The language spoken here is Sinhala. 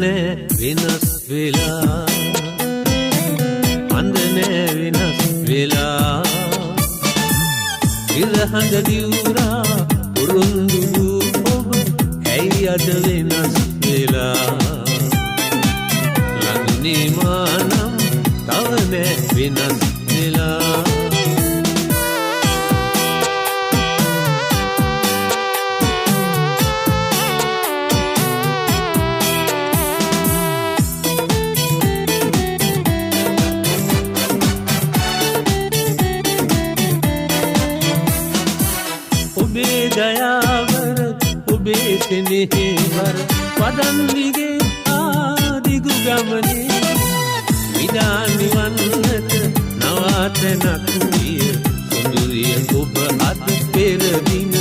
නෑ වෙනස් වෙලා අඳ නෑ වෙනස් වෙලා ඉරහඳ දිවුරා උරුන්දු ඔබ ඇයි අද වෙනස් වෙලා ළඟනේ මානම් තව නෑ වෙනස් වෙලා දයාවර ඔබේ සෙනෙහවර පදන් දිගේ ආදිගු ගමනේ විදා නිවන්නට නවාතැනක් විය සොඳුරිය ඔබ අද පෙරදින